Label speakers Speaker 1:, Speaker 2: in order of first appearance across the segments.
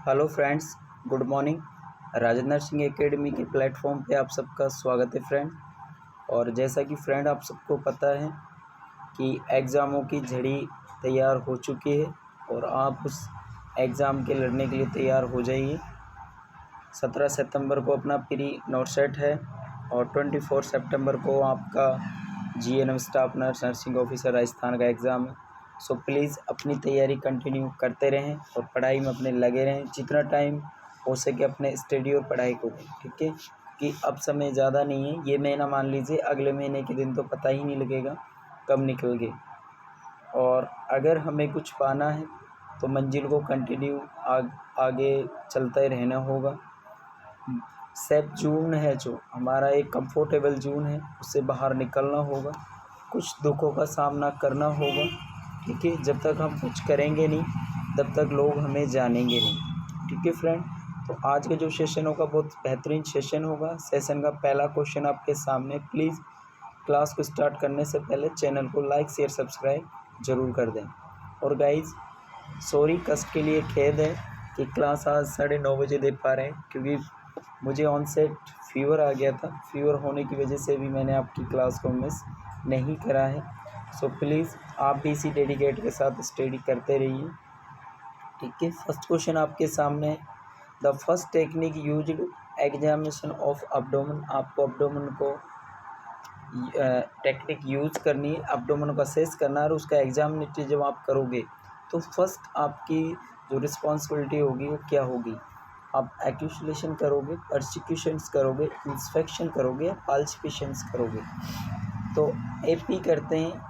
Speaker 1: Hello friends, good morning. Rajendra Singh academy के platform पे आप सबका स्वागत है फ्रेंड। और जैसा कि फ्रेंड आप सबको पता है कि एग्ज़ामों की झड़ी तैयार हो चुकी है और आप उस एग्ज़ाम के लड़ने के लिए तैयार हो जाइए। 17 सितंबर को अपना प्री नोट सेट है और 24 सितंबर को आपका GNM staff nurse nursing officer Rajasthan का एग्ज़ाम है। सो प्लीज़ अपनी तैयारी कंटिन्यू करते रहें और पढ़ाई में अपने लगे रहें। जितना टाइम हो सके अपने स्टडी और पढ़ाई को दें, ठीक है। कि अब समय ज़्यादा नहीं है, ये महीना मान लीजिए, अगले महीने के दिन तो पता ही नहीं लगेगा कब निकल गए। और अगर हमें कुछ पाना है तो मंजिल को कंटिन्यू आगे चलते रहना होगा। सेफ जून है जो हमारा एक कंफर्टेबल जून है, उससे बाहर निकलना होगा, कुछ दुखों का सामना करना होगा, ठीक है। जब तक हम कुछ करेंगे नहीं तब तक लोग हमें जानेंगे नहीं, ठीक है फ्रेंड। तो आज का जो सेशन होगा बहुत बेहतरीन सेशन होगा। सेशन का पहला क्वेश्चन आपके सामने। प्लीज़ क्लास को स्टार्ट करने से पहले चैनल को लाइक शेयर सब्सक्राइब ज़रूर कर दें। और गाइज़ सॉरी, कष्ट के लिए खेद है कि क्लास आज 9:30 बजे दे पा रहे हैं, क्योंकि मुझे ऑन सेट फीवर आ गया था। फीवर होने की वजह से भी मैंने आपकी क्लास को मिस नहीं करा है। सो प्लीज़ आप भी इसी डेडिकेट के साथ स्टडी करते रहिए, ठीक है। फर्स्ट क्वेश्चन आपके सामने है। The first technique used examination of abdomen. आपको अब्डोमेन को टेक्निक यूज करनी है, अब्डोमेन को असेस करना है और उसका एग्जामिनेशन जब आप करोगे तो फर्स्ट आपकी जो रिस्पॉन्सिबिलिटी होगी वो क्या होगी। आप एक्यूमुलेशन करोगे, पर्सिक्यूशंस करोगे, इंस्पेक्शन करोगे या पाल्पिशंस करोगे। तो एपी करते हैं,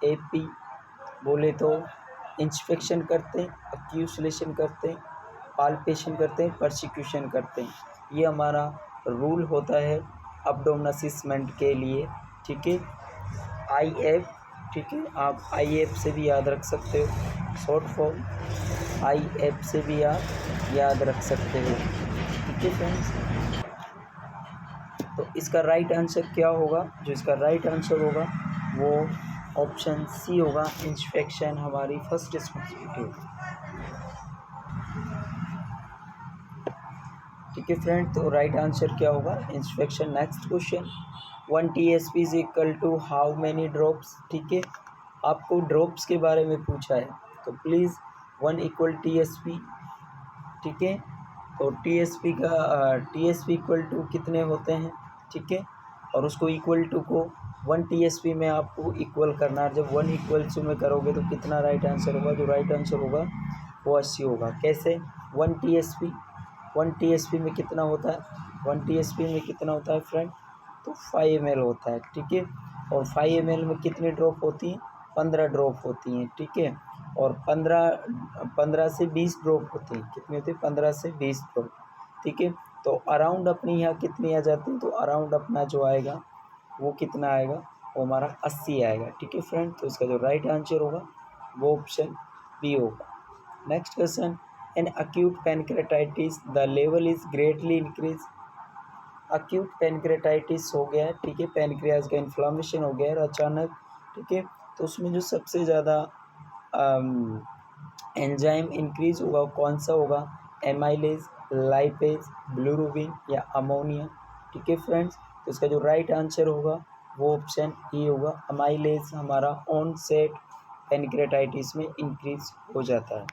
Speaker 1: एपी बोले तो इंस्पेक्शन करते हैं, एक्यूमुलेशन करते हैं, पाल्पेशन करते हैं, पर्सिक्यूशन करते हैं। ये हमारा रूल होता है अब्डोमिनल असेसमेंट के लिए, ठीक है। आईएफ, ठीक है, आप आईएफ से भी याद रख सकते हो, शॉर्ट फॉर्म आईएफ से भी आप याद रख सकते हो, ठीक है फ्रेंड्स। तो इसका राइट आंसर क्या होगा? जो इसका राइट आंसर होगा वो ऑप्शन सी होगा, इंस्पेक्शन हमारी फर्स्ट रिस्पॉन्सिबिलिटी होगी, ठीक है फ्रेंड। तो राइट आंसर क्या होगा? Inspection. Next question, 1 TSP is equal to how many drops, ठीक है। आपको ड्रॉप्स के बारे में पूछा है तो प्लीज़ 1 इक्वल TSP, ठीक है। तो TSP इक्वल टू कितने होते हैं, ठीक है। और उसको इक्वल टू को 1 TSP में आपको इक्वल करना है। जब 1 इक्वल टू में करोगे तो कितना राइट आंसर होगा? जो राइट आंसर होगा वो 80 होगा। कैसे? 1 TSP में कितना होता है? 1 TSP में कितना होता है फ्रेंड? तो 5 ml होता है, ठीक है। और 5 ml में कितनी ड्रॉप होती हैं? 15 ड्रॉप होती हैं, ठीक है। और 15 से 20 ड्रॉप होती हैं। कितनी होती है? 15 से 20 ड्रॉप, ठीक है। तो अराउंड अपनी यहाँ कितनी आ जाती है? तो अराउंड अपना जो आएगा वो कितना आएगा? वो हमारा 80 आएगा, ठीक है फ्रेंड। तो इसका जो राइट आंसर होगा वो ऑप्शन बी होगा। Next question, in acute pancreatitis the level is greatly increase. Acute pancreatitis हो गया है, ठीक है, पेनक्रियाज का इन्फ्लामेशन हो गया है अचानक, ठीक है। तो उसमें जो सबसे ज़्यादा एंजाइम इंक्रीज होगा वो कौन सा होगा? एमाइलेज, लाइपेज, बिलिरुबिन या अमोनिया, ठीक है फ्रेंड्स। तो इसका जो राइट आंसर होगा वो ऑप्शन ई होगा। अमाइलेज हमारा ऑन सेट पेनक्रेटाइटिस में इंक्रीज हो जाता है,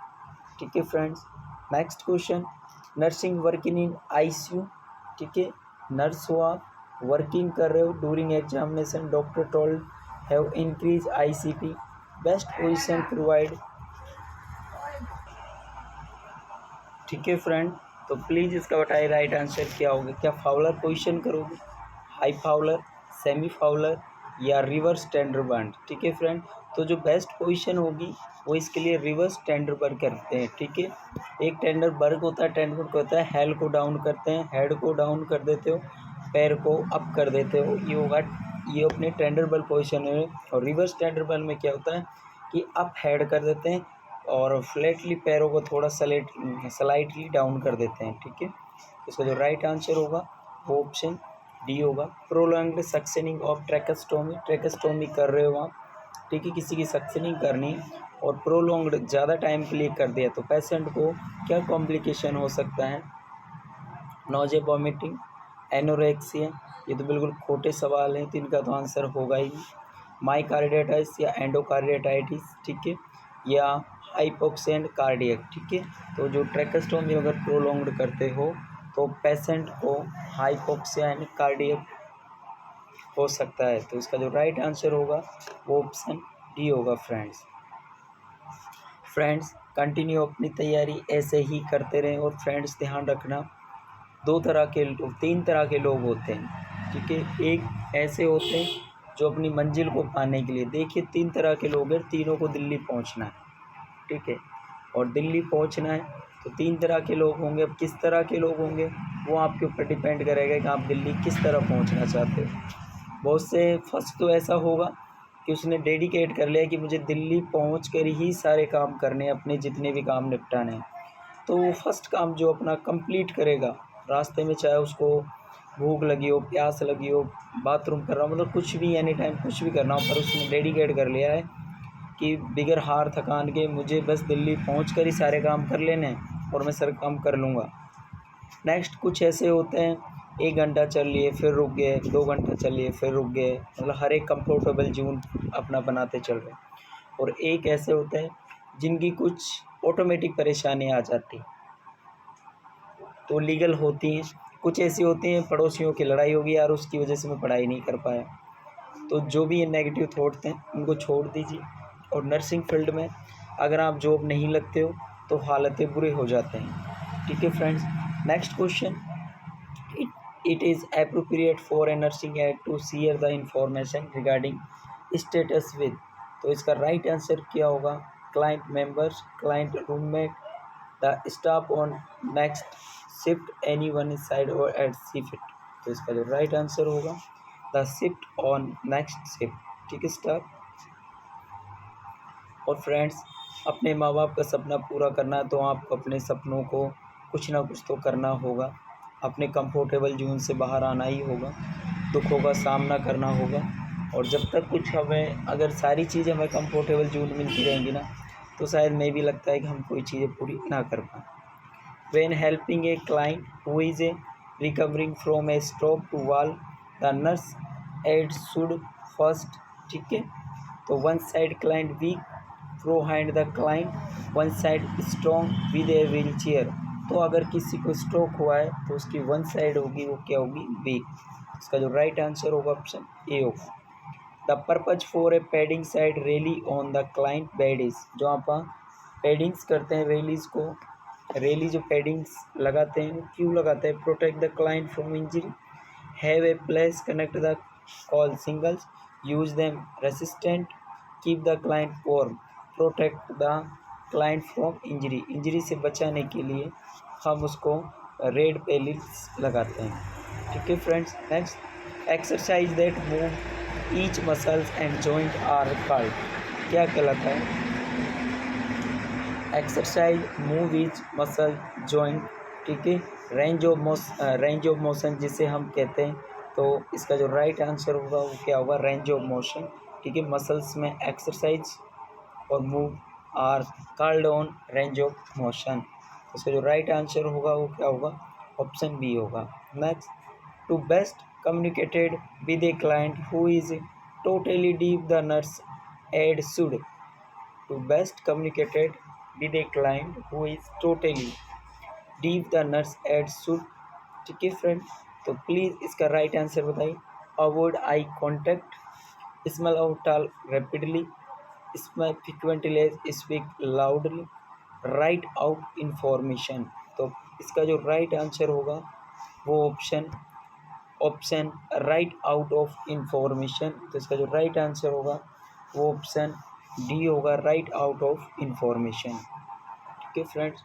Speaker 1: ठीक है friends. Next question, nursing working in ICU, ठीक है। नर्स हो आप, वर्किंग कर रहे हो, during examination doctor told have increase ICP, best position provide, ठीक है फ्रेंड। तो प्लीज़ इसका बताइए राइट आंसर क्या होगा? क्या फाउलर पोजीशन करोगे, हाई फाउलर, सेमी फाउलर या रिवर्स टेंडर बर्न, ठीक है फ्रेंड। तो जो बेस्ट पोजीशन होगी वो इसके लिए रिवर्स टेंडर बर्न करते हैं, ठीक है। एक टेंडर बर्ग होता है, टेंडर बर्ग होता है, हेल को डाउन करते हैं, हेड को डाउन कर देते हो, पैर को अप कर देते हो, ये होगा, ये अपने टेंडर बर्न पोजीशन है। और रिवर्स टेंडर बर्न में क्या होता है कि अप हेड कर देते हैं और फ्लैटली पैरों को थोड़ा स्लाइटली डाउन कर देते हैं, ठीक है। इसका जो राइट आंसर होगा वो ऑप्शन डी होगा। प्रोलॉन्ग्ड सक्सेनिंग ऑफ ट्रैकेस्टोमी, ट्रैकेस्टोमी कर रहे हो आप, ठीक है, किसी की सक्सेनिंग करनी है और प्रोलॉन्ग्ड ज़्यादा टाइम के लिए कर दिया तो पेशेंट को क्या कॉम्प्लिकेशन हो सकता है? Nausea, vomiting, anorexia. ये तो बिल्कुल खोटे सवाल हैं, तो इनका तो आंसर होगा ही माइकार्डियाटाइटिस या एंडोकार्डियाटाइटिस, ठीक है, या हाइपोक्सिया एंड कार्डियक, ठीक है। तो जो ट्रैकेस्टोमी अगर प्रोलॉन्ग्ड करते हो तो पेशेंट को हाइपोक्सिया एंड कार्डियक हो सकता है। तो इसका जो राइट आंसर होगा वो ऑप्शन डी होगा फ्रेंड्स। कंटिन्यू अपनी तैयारी ऐसे ही करते रहें। और फ्रेंड्स ध्यान रखना, तीन तरह के लोग होते हैं, ठीक है। एक ऐसे होते हैं जो अपनी मंजिल को पाने के लिए, देखिए 3 तरह के लोग हैं, तीनों को दिल्ली पहुंचना है, ठीक है। और दिल्ली पहुंचना है तो 3 तरह के लोग होंगे। अब किस तरह के लोग होंगे वो आपके ऊपर डिपेंड करेगा कि आप दिल्ली किस तरह पहुंचना चाहते हो। बहुत से फर्स्ट तो ऐसा होगा कि उसने डेडिकेट कर लिया कि मुझे दिल्ली पहुँच कर ही सारे काम करने हैं, अपने जितने भी काम निपटाने हैं। तो वो फर्स्ट काम जो अपना कंप्लीट करेगा रास्ते में, चाहे उसको भूख लगी हो, प्यास लगी हो, बाथरूम कर रहा हो, मतलब कुछ भी एनी टाइम कुछ भी करना हो, पर उसने डेडिकेट कर लिया है कि बिगर हार थकान के मुझे बस दिल्ली पहुंचकर ही सारे काम कर लेने हैं और मैं सारे काम कर लूँगा। नेक्स्ट कुछ ऐसे होते हैं 1 घंटा चल लिए फिर रुक गए, 2 घंटा चल लिए फिर रुक गए, मतलब हर एक कंफर्टेबल जोन अपना बनाते चल रहे। और एक ऐसे होते हैं जिनकी कुछ ऑटोमेटिक परेशानी आ जाती तो लीगल होती हैं। कुछ ऐसी होती हैं पड़ोसियों की लड़ाई होगी यार उसकी वजह से मैं पढ़ाई नहीं कर पाया। तो जो भी ये नेगेटिव थॉट्स हैं उनको छोड़ दीजिए। और नर्सिंग फील्ड में अगर आप जॉब नहीं लगते हो तो हालतें बुरे हो जाते हैं, ठीक है friends. Next question, it is appropriate for a nursing aide to share the information regarding status with. तो इसका राइट आंसर क्या होगा? Client members, client roommate, the staff on next shift, any one inside और at shift. तो इसका जो right answer होगा the shift on next shift, ठीक है स्टाफ। और फ्रेंड्स अपने माँ बाप का सपना पूरा करना है तो आपको अपने सपनों को कुछ ना कुछ तो करना होगा, अपने कंफर्टेबल जोन से बाहर आना ही होगा, दुखों का सामना करना होगा। और जब तक कुछ हमें, अगर सारी चीज़ें हमें कंफर्टेबल जोन मिलती रहेंगी ना तो शायद मैं भी लगता है कि हम कोई चीज़ें पूरी ना कर पाएँ। When helping a client who is recovering from a stroke to wall, the nurse aid should first, ठीक है। तो one side client weak, pro hand the client, one side strong with a wheelchair। तो अगर किसी को stroke हुआ है तो उसकी वन साइड होगी वो क्या होगी? वीक। इसका जो राइट आंसर होगा ऑप्शन ए होगा। The purpose for a padding side rails on the client bed is. जो आप पैडिंग्स करते हैं रेलीज को, रेली जो पैडिंग्स लगाते हैं वो क्यों लगाते हैं? Protect the client from injury, have a place connect the call singles, use them resistant, keep the client warm, protect the client from injury. Injury से बचाने के लिए हम उसको रेड पेलिट्स लगाते हैं, ठीक है friends. Next, exercise that move each muscles and joint are called, क्या कहलाता है? Exercise move each muscle joint, ठीक है। रेंज ऑफ मोशन जिसे हम कहते हैं। तो इसका जो राइट आंसर होगा वो क्या होगा? रेंज ऑफ मोशन, ठीक है। मसल्स में एक्सरसाइज और move are called on range of motion. इसका जो राइट आंसर होगा वो क्या होगा? ऑप्शन बी होगा। Next, to best communicated with a client who is totally deaf the nurse aide should. To best communicated with a client who is totally deep the nurse aid should, ठीक है friend. तो please इसका right answer बताइए। Avoid eye contact, smell out tall rapidly, smell frequently, speak loudly, write out information. तो इसका जो right answer होगा वो option write out of information. तो इसका जो राइट आंसर होगा वो ऑप्शन डी होगा, राइट आउट ऑफ इंफॉर्मेशन, ठीक है फ्रेंड्स।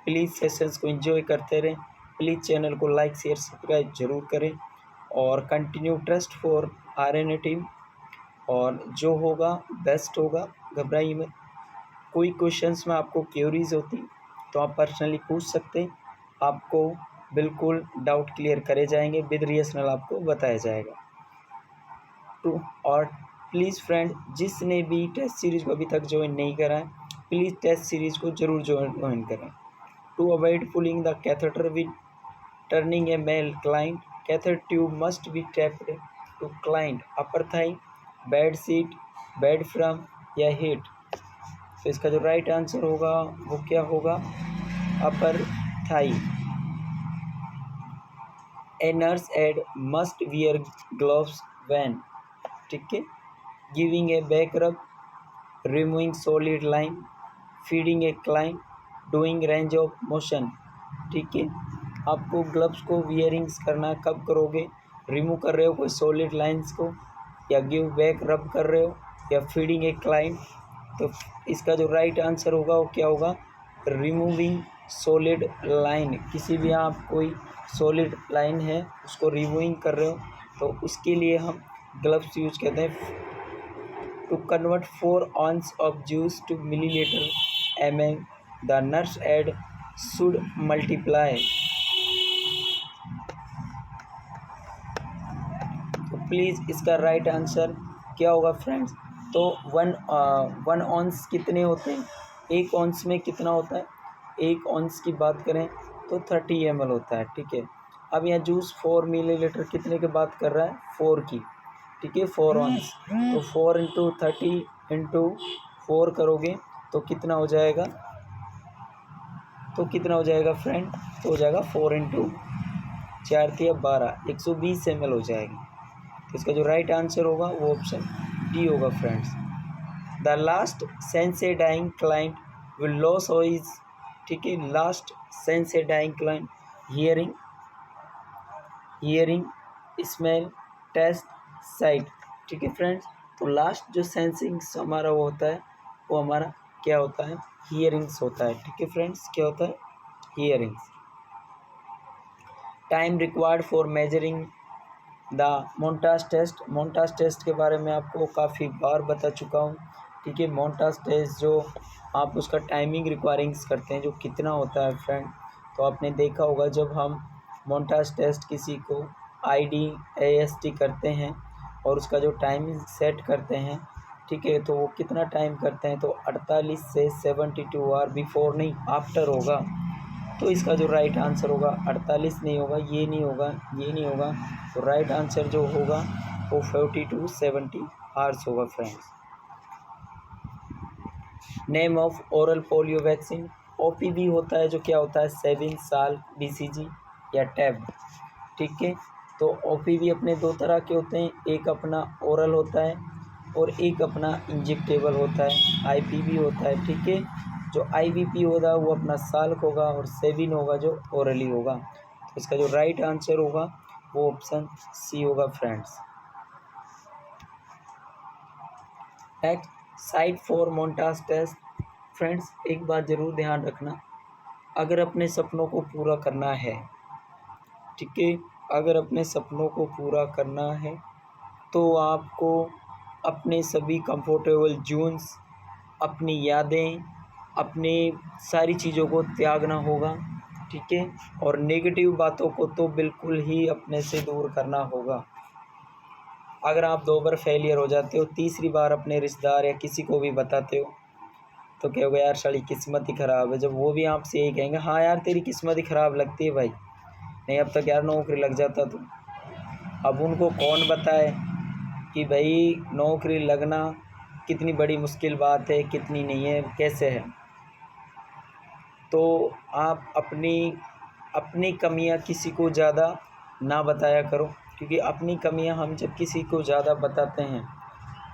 Speaker 1: प्लीज़ सेशंस को एंजॉय करते रहें, प्लीज़ चैनल को लाइक शेयर सब्सक्राइब जरूर करें और continue trust for RNA team. और जो होगा बेस्ट होगा, घबराइए मत। कोई क्वेश्चंस में आपको क्यूरीज होती तो आप पर्सनली पूछ सकते हैं, आपको बिल्कुल डाउट क्लियर करे जाएंगे, विद रिहर्सल आपको बताया जाएगा। प्लीज़ फ्रेंड, जिसने भी टेस्ट सीरीज़ को अभी तक ज्वाइन नहीं करा है, प्लीज़ टेस्ट सीरीज़ को ज़रूर ज्वाइन करें। To avoid pulling the catheter with turning a male client, catheter tube must be taped to client upper thigh, bed sheet, bed frame या हिट। तो इसका जो राइट आंसर होगा वो क्या होगा? Upper thigh. A nurse aide must wear gloves when, ठीक है। Giving a back rub, removing soiled linen, feeding a client, doing range of motion, ठीक है। आपको ग्लव्स को वियरिंग्स करना कब करोगे? रिमूव कर रहे हो कोई सॉलिड लाइंस को, या गिव बैक रब कर रहे हो, या फीडिंग ए क्लाइंट। तो इसका जो राइट आंसर होगा वो क्या होगा? Removing soiled line. किसी भी आप कोई सॉलिड लाइन है उसको रिमूविंग कर रहे हो तो उसके लिए हम ग्लव्स यूज करते हैं। To convert 4 ounce of juice to millilitre ml, the nurse aide should multiply. तो प्लीज़ इसका राइट आंसर क्या होगा फ्रेंड्स? तो 1 ounce कितने होते हैं? 1 ounce में कितना होता है? 1 ounce की बात करें तो 30 ml होता है, ठीक है। अब यहाँ जूस 4 मिलीलीटर कितने की बात कर रहा है? 4 की, ठीक है, 4 ounce। तो 4 × 30 × 4 करोगे तो कितना हो जाएगा? तो कितना हो जाएगा फ्रेंड? तो हो जाएगा 4 × 4 × 12, 120 ml हो जाएगी। तो इसका जो राइट आंसर होगा वो ऑप्शन डी होगा friends. The last sense a dying client will lose his, ठीक है, last sense a dying client hearing, smell, taste, sight, ठीक है फ्रेंड्स। तो लास्ट जो सेंसिंग हमारा वो होता है वो हमारा क्या होता है? हियरिंग्स होता है, ठीक है फ्रेंड्स। क्या होता है? Hearings. Time required for measuring the Mantoux test, Mantoux test के बारे में आपको काफ़ी बार बता चुका हूँ, ठीक है। मोन्टाज टेस्ट जो आप उसका टाइमिंग रिक्वायरिंग्स करते हैं जो कितना होता है फ्रेंड, तो आपने देखा होगा जब हम मोन्टाज टेस्ट किसी को IDAST करते हैं और उसका जो टाइमिंग सेट करते हैं, ठीक है, तो वो कितना टाइम करते हैं? तो 48 से 72 आवर, बिफोर नहीं आफ्टर होगा। तो इसका जो राइट आंसर होगा 48 नहीं होगा, ये नहीं होगा, ये नहीं होगा। तो राइट आंसर जो होगा वो 40 to 70 आवर्स होगा friends. Name of oral polio vaccine, OPV होता है जो क्या होता है? 7 साल BCG या टैब, ठीक है। तो OPV अपने 2 तरह के होते हैं, एक अपना ओरल होता है और एक अपना इंजेक्टेबल होता है, IPV होता है, ठीक है। जो IVP होगा वो अपना साल्क होगा और 7 होगा जो ओरली होगा। तो इसका जो राइट आंसर होगा वो ऑप्शन सी होगा friends. Next, site for Mantoux test. Friends एक बात ज़रूर ध्यान रखना, अगर अपने सपनों को पूरा करना है, ठीक है, अगर अपने सपनों को पूरा करना है तो आपको अपने सभी कंफर्टेबल जोन्स, अपनी यादें, अपनी सारी चीज़ों को त्यागना होगा, ठीक है। और नेगेटिव बातों को तो बिल्कुल ही अपने से दूर करना होगा। अगर आप 2 बार फेलियर हो जाते हो, तीसरी बार अपने रिश्तेदार या किसी को भी बताते हो तो क्या होगा? यार साली किस्मत ही ख़राब है। जब वो भी आपसे यही कहेंगे, हाँ यार तेरी किस्मत ही ख़राब लगती है भाई, नहीं अब तक यार नौकरी लग जाता तो। अब उनको कौन बताए कि भाई नौकरी लगना कितनी बड़ी मुश्किल बात है, कितनी नहीं है, कैसे है। तो आप अपनी कमियां किसी को ज़्यादा ना बताया करो, क्योंकि अपनी कमियां हम जब किसी को ज़्यादा बताते हैं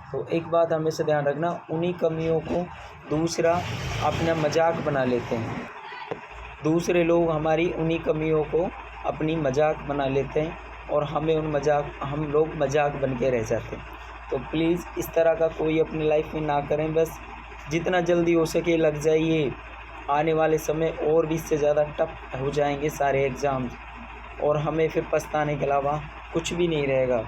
Speaker 1: तो एक बात हमेशा ध्यान रखना, उन्हीं कमियों को दूसरा अपना मजाक बना लेते हैं। दूसरे लोग हमारी उन्हीं कमियों को अपनी मजाक बना लेते हैं और हम लोग मजाक बन के रह जाते हैं। तो प्लीज़ इस तरह का कोई अपनी लाइफ में ना करें। बस जितना जल्दी हो सके लग जाइए, आने वाले समय और भी इससे ज़्यादा टफ हो जाएंगे सारे एग्ज़ाम्स और हमें फिर पछताने के अलावा कुछ भी नहीं रहेगा।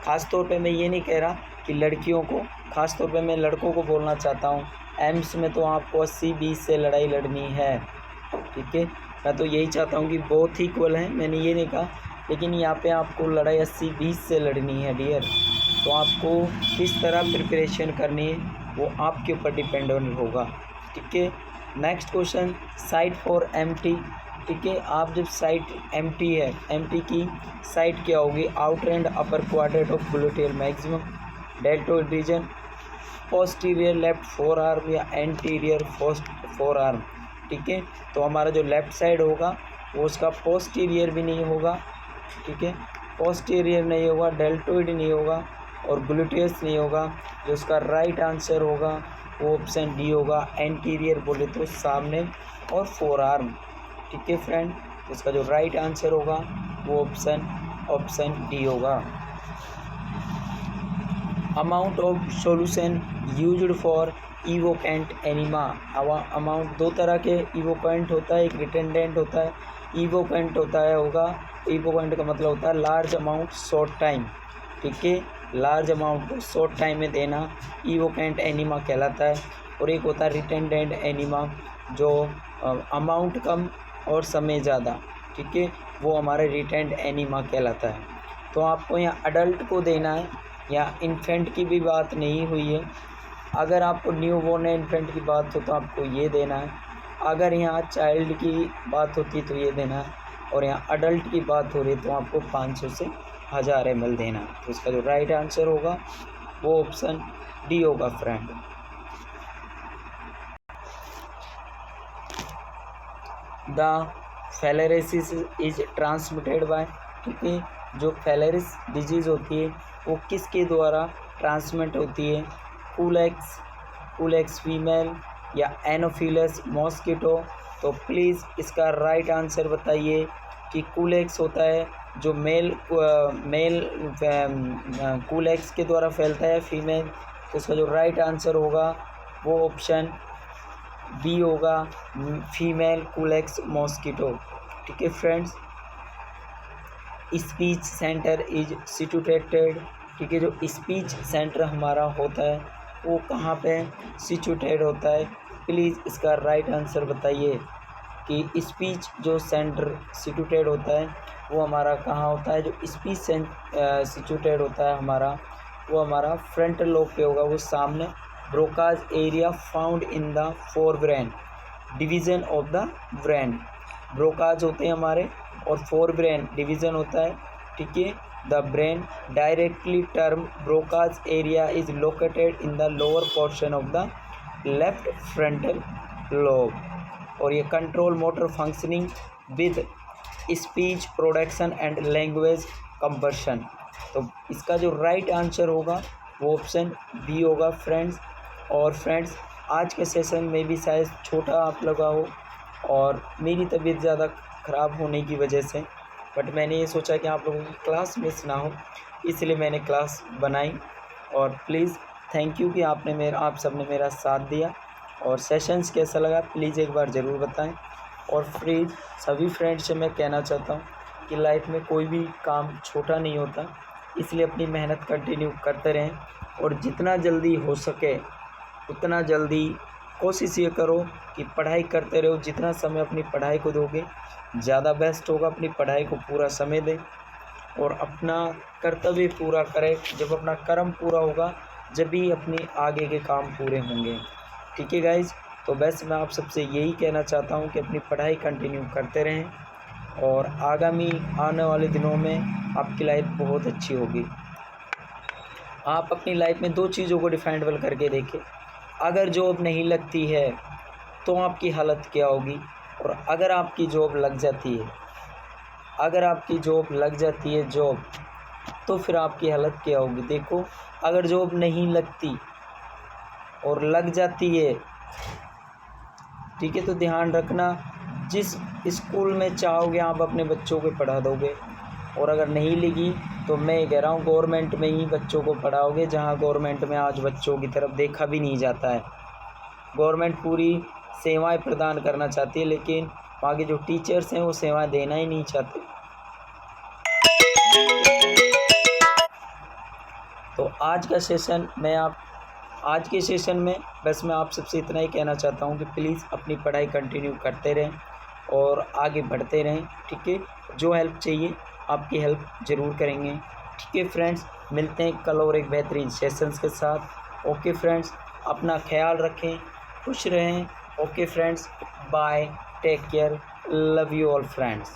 Speaker 1: ख़ास तौर पे मैं ये नहीं कह रहा कि लड़कियों को, ख़ास तौर पे मैं लड़कों को बोलना चाहता हूँ, एम्स में तो आपको 80-20 से लड़ाई लड़नी है, ठीक है। मैं तो यही चाहता हूँ कि बहुत ही इक्वल है, मैंने ये नहीं कहा, लेकिन यहाँ पे आपको लड़ाई 80-20 से लड़नी है डियर। तो आपको किस तरह प्रिपरेशन करनी है वो आपके ऊपर डिपेंडेंट होगा। ठीक है, next question, site for empty. ठीक है, आप जब साइट एम्प्टी है, एम्प्टी की साइट क्या होगी, outer and upper quadrant of gluteal maximum, deltoid region, posterior left forearm या एंटीरियर फोर आर्म। ठीक है, तो हमारा जो लेफ्ट साइड होगा वो उसका पोस्टीरियर भी नहीं होगा। ठीक है, पोस्टीरियर नहीं होगा, डेल्टोइड नहीं होगा और ग्लूटियस नहीं होगा। जो उसका राइट आंसर होगा वो ऑप्शन डी होगा, एंटीरियर बोले तो सामने और फोर आर्म। ठीक है फ्रेंड, तो इसका जो राइट आंसर होगा वो ऑप्शन डी होगा। Amount of solution used for evacuant enema. Amount दो तरह के इवोकेंट होता है, एक रिटेंडेंट होता है, इवोकेंट होता है होगा। इवोकेंट का मतलब होता है लार्ज अमाउंट शॉर्ट टाइम। ठीक है, लार्ज अमाउंट को शॉर्ट टाइम में देना इवोकेंट एनिमा कहलाता है। और एक होता है रिटेंडेंट एनिमा, जो अमाउंट कम और समय ज़्यादा। ठीक है, वो हमारे रिटेंड एनिमा कहलाता है। तो आपको यहाँ अडल्ट को देना है, या इन्फेंट की भी बात नहीं हुई है। अगर आपको न्यू बोर्न इन्फेंट की बात हो तो आपको ये देना है, अगर यहाँ चाइल्ड की बात होती तो ये देना है, और यहाँ अडल्ट की बात हो रही तो आपको 500 से 1000 ml देना है। तो इसका जो राइट आंसर होगा वो ऑप्शन डी होगा friend. The filariasis is transmitted by. ठीक है, जो फैलेरिस डिजीज़ होती है वो किसके द्वारा ट्रांसमिट होती है, कूलेक्स फीमेल या एनोफिलस मॉस्किटो। तो प्लीज़ इसका राइट आंसर बताइए कि कूलेक्स होता है जो मेल कूलेक्स के द्वारा फैलता है, फीमेल। तो इसका जो राइट आंसर होगा वो ऑप्शन बी होगा, फीमेल कूलेक्स मॉस्किटो। ठीक है friends, speech centre is situated. ठीक है, जो स्पीच सेंटर हमारा होता है वो कहाँ पे सिचुएटेड होता है, प्लीज़ इसका राइट आंसर बताइए कि स्पीच जो सेंटर सिचुएटेड होता है वो हमारा कहाँ होता है। जो स्पीच सिचुएटेड होता है हमारा वो हमारा फ्रंटल लोब पे होगा, वो सामने। Broca's area found in the fore brain division of the brain. Broca's होते हैं हमारे और फोर ब्रेन डिवीज़न होता है। ठीक है, the brain directly term Broca's area is located in the lower portion of the left frontal lobe. और ये control motor functioning with speech production and language conversion. तो इसका जो राइट आंसर होगा वो ऑप्शन बी होगा फ्रेंड्स। और friends, आज के सेशन में भी शायद छोटा आप लगा हो और मेरी तबीयत ज़्यादा ख़राब होने की वजह से, बट मैंने ये सोचा कि आप लोगों की क्लास मिस ना हो, इसलिए मैंने क्लास बनाई। और प्लीज़ थैंक यू कि आप सब ने मेरा साथ दिया। और सेशंस कैसा लगा प्लीज़ एक बार ज़रूर बताएं। और प्लीज़ सभी फ्रेंड्स से मैं कहना चाहता हूँ कि लाइफ में कोई भी काम छोटा नहीं होता, इसलिए अपनी मेहनत कंटिन्यू करते रहें। और जितना जल्दी हो सके उतना जल्दी कोशिश ये करो कि पढ़ाई करते रहो। जितना समय अपनी पढ़ाई को दोगे ज़्यादा बेस्ट होगा। अपनी पढ़ाई को पूरा समय दें और अपना कर्तव्य पूरा करें। जब अपना कर्म पूरा होगा जब भी अपने आगे के काम पूरे होंगे। ठीक है गाइज, तो बस मैं आप सबसे यही कहना चाहता हूँ कि अपनी पढ़ाई कंटिन्यू करते रहें और आगामी आने वाले दिनों में आपकी लाइफ बहुत अच्छी होगी। आप अपनी लाइफ में दो चीज़ों को डिफाइंडेबल करके देखें। अगर जॉब नहीं लगती है तो आपकी हालत क्या होगी, और अगर आपकी जॉब लग जाती है, अगर आपकी जॉब लग जाती है तो फिर आपकी हालत क्या होगी। देखो, अगर जॉब नहीं लगती और लग जाती है, ठीक है, तो ध्यान रखना जिस स्कूल में चाहोगे आप अपने बच्चों को पढ़ा दोगे। और अगर नहीं लगी तो मैं कह रहा हूँ गवर्नमेंट में ही बच्चों को पढ़ाओगे, जहाँ गवर्नमेंट में आज बच्चों की तरफ देखा भी नहीं जाता है। गवर्नमेंट पूरी सेवाएं प्रदान करना चाहती है, लेकिन वहाँ के जो टीचर्स हैं वो सेवाएं देना ही नहीं चाहते। तो आज के सेशन में बस मैं आप सबसे इतना ही कहना चाहता हूँ कि प्लीज़ अपनी पढ़ाई कंटिन्यू करते रहें और आगे बढ़ते रहें। ठीक है, जो हेल्प चाहिए आपकी हेल्प ज़रूर करेंगे। ठीक है फ्रेंड्स, मिलते हैं कल और एक बेहतरीन सेशंस के साथ। ओके फ्रेंड्स, अपना ख्याल रखें, खुश रहें। Okay friends, bye, take care, love you all friends.